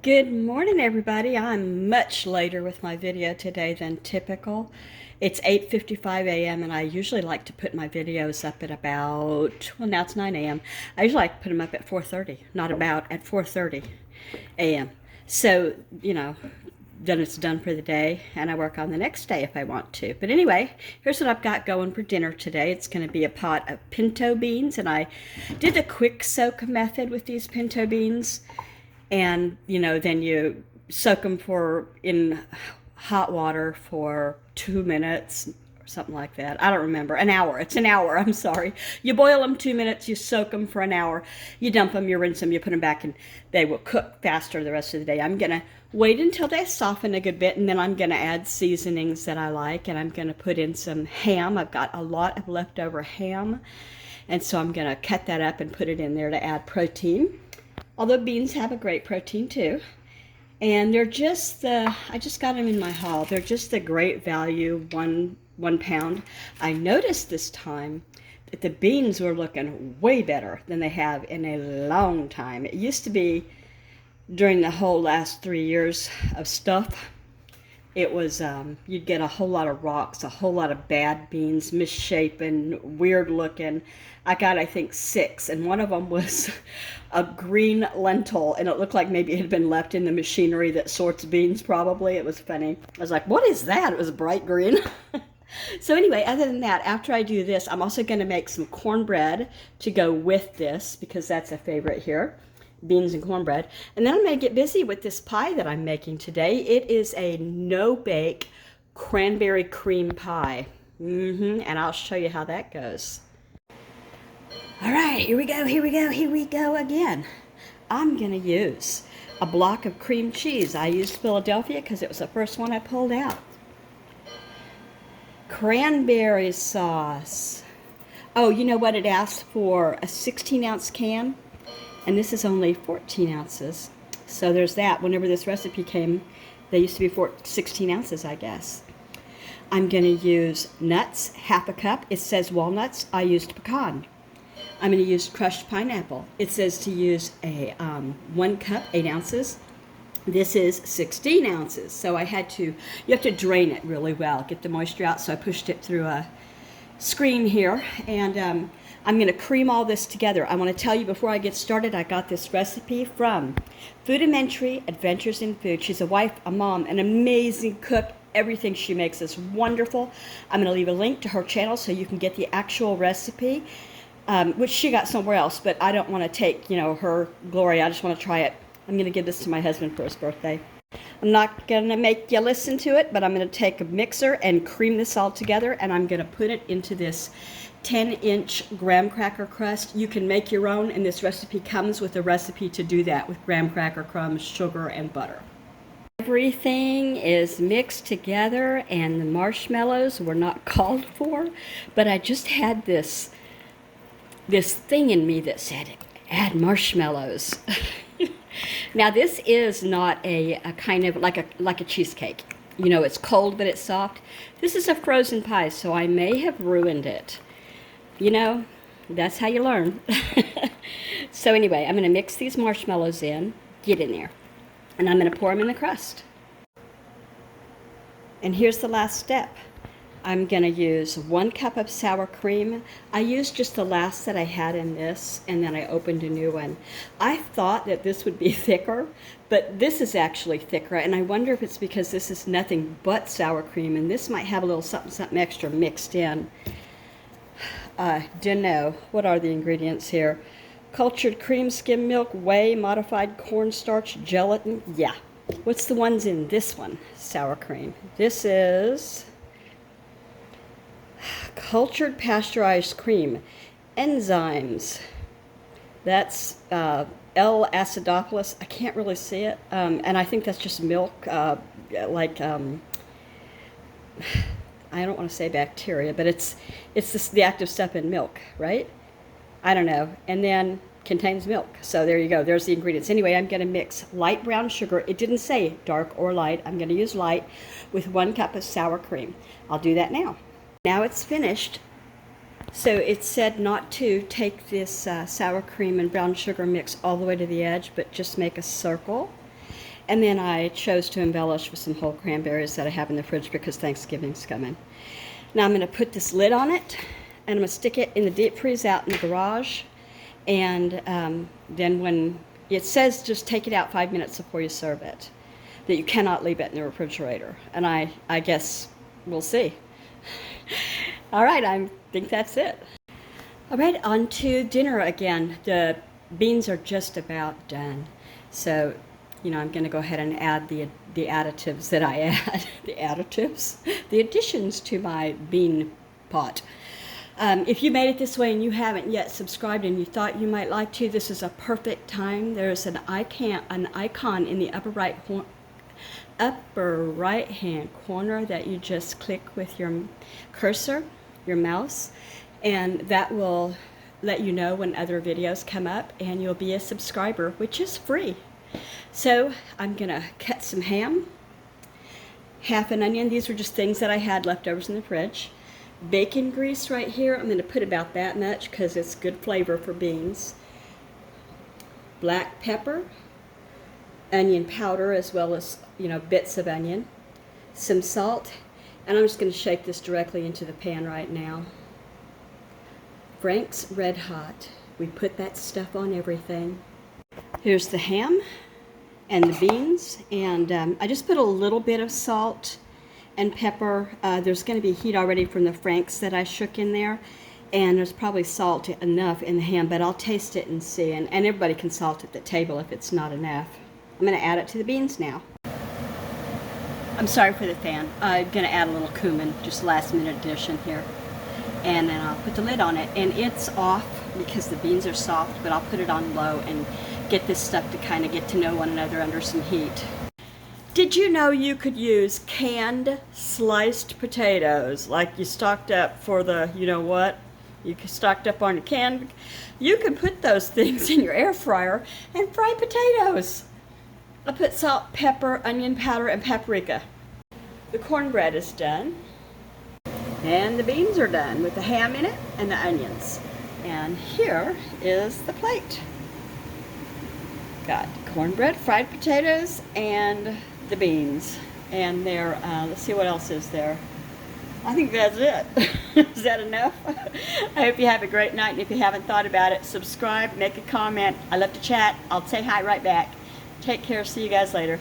Good morning, everybody. I'm much later with my video today than typical. It's 8:55 a.m. and I usually like to put my videos up at about, well, now it's 9 a.m. I usually like to put them up at 4:30, not about, at 4:30 a.m. So, then it's done for the day and I work on the next day if I want to. But anyway, here's what I've got going for dinner today. It's going to be a pot of pinto beans, and I did a quick soak method with these pinto beans. And then you soak them in hot water for 2 minutes or something like that. I don't remember. An hour. It's an hour. I'm sorry. You boil them 2 minutes, you soak them for an hour, you dump them, you rinse them, you put them back, and they will cook faster the rest of the day. I'm gonna wait until they soften a good bit, and then I'm gonna add seasonings that I like, and I'm gonna put in some ham. I've got a lot of leftover ham, and so I'm gonna cut that up and put it in there to add protein. Although beans have a great protein too. And they're just I just got them in my haul. They're just a great value, one pound. I noticed this time that the beans were looking way better than they have in a long time. It used to be during the whole last 3 years of stuff, it was, you'd get a whole lot of rocks, a whole lot of bad beans, misshapen, weird looking. I got, I think, 6, and one of them was a green lentil, and it looked like maybe it had been left in the machinery that sorts beans, probably. It was funny. I was like, what is that? It was bright green. So anyway, other than that, after I do this, I'm also going to make some cornbread to go with this, because that's a favorite here. Beans and cornbread. And then I'm going to get busy with this pie that I'm making today. It is a no-bake cranberry cream pie. And I'll show you how that goes. All right, here we go again. I'm going to use a block of cream cheese. I used Philadelphia because it was the first one I pulled out. Cranberry sauce. Oh, you know what? It asked for a 16-ounce can. And this is only 14 ounces. So there's that. Whenever this recipe came, they used to be 16 ounces, I guess. I'm going to use nuts, half a cup. It says walnuts. I used pecan. I'm going to use crushed pineapple. It says to use a 1 cup, 8 ounces. This is 16 ounces. So you have to drain it really well, get the moisture out. So I pushed it through a screen here, and I'm going to cream all this together. I want to tell you before I get started, I got this recipe from Foodimentary Adventures in Food. She's a wife, a mom, an amazing cook. Everything she makes is wonderful. I'm going to leave a link to her channel so you can get the actual recipe, which she got somewhere else, but I don't want to take, her glory. I just want to try it. I'm going to give this to my husband for his birthday. I'm not going to make you listen to it, but I'm going to take a mixer and cream this all together, and I'm going to put it into this 10-inch graham cracker crust. You can make your own, and this recipe comes with a recipe to do that with graham cracker crumbs, sugar, and butter. Everything is mixed together, and the marshmallows were not called for, but I just had this thing in me that said, add marshmallows. Now this is not a kind of like a cheesecake. It's cold but it's soft. This is a frozen pie, so I may have ruined it. That's how you learn. So anyway, I'm going to mix these marshmallows in, get in there, and I'm going to pour them in the crust. And here's the last step. I'm going to use 1 cup of sour cream. I used just the last that I had in this, and then I opened a new one. I thought that this would be thicker, but this is actually thicker, and I wonder if it's because this is nothing but sour cream, and this might have a little something extra mixed in. Don't know. What are the ingredients here? Cultured cream, skim milk, whey, modified cornstarch, gelatin. Yeah. What's the ones in this one? Sour cream. This is cultured pasteurized cream, enzymes. That's L-acidophilus. I can't really see it, and I think that's just milk, I don't want to say bacteria, but it's the active stuff in milk, right? I don't know. And then contains milk. So there you go. There's the ingredients. Anyway, I'm going to mix light brown sugar. It didn't say dark or light. I'm going to use light with 1 cup of sour cream. I'll do that now. Now it's finished. So it said not to take this sour cream and brown sugar mix all the way to the edge, but just make a circle. And then I chose to embellish with some whole cranberries that I have in the fridge because Thanksgiving's coming. Now I'm going to put this lid on it, and I'm going to stick it in the deep freeze out in the garage. And then when it says just take it out 5 minutes before you serve it, that you cannot leave it in the refrigerator. And I guess we'll see. All right, I think that's it. All right, on to dinner again. The beans are just about done. So, I'm going to go ahead and add the additives that I add. The additions to my bean pot. If you made it this way and you haven't yet subscribed and you thought you might like to, this is a perfect time. There's an icon in the upper right hand corner that you just click with your cursor, your mouse, and that will let you know when other videos come up, and you'll be a subscriber, which is free. So I'm gonna cut some ham, half an onion. These were just things that I had leftovers in the fridge. Bacon grease right here. I'm gonna put about that much because it's good flavor for beans. Black pepper, onion powder, as well as bits of onion, some salt, and I'm just going to shake this directly into the pan right now. Frank's Red Hot. We put that stuff on everything. Here's the ham and the beans, and I just put a little bit of salt and pepper. There's going to be heat already from the Frank's that I shook in there, and there's probably salt enough in the ham, but I'll taste it and see, and everybody can salt at the table if it's not enough. I'm going to add it to the beans now. I'm sorry for the fan. I'm going to add a little cumin, just last minute addition here. And then I'll put the lid on it. And it's off because the beans are soft, but I'll put it on low and get this stuff to kind of get to know one another under some heat. Did you know you could use canned sliced potatoes, like you stocked up for the, you stocked up on a can? You can put those things in your air fryer and fry potatoes. I put salt, pepper, onion powder, and paprika. The cornbread is done. And the beans are done with the ham in it and the onions. And here is the plate. Got cornbread, fried potatoes, and the beans. And there, let's see what else is there. I think that's it. Is that enough? I hope you have a great night. And if you haven't thought about it, subscribe, make a comment. I love to chat. I'll say hi right back. Take care. See you guys later.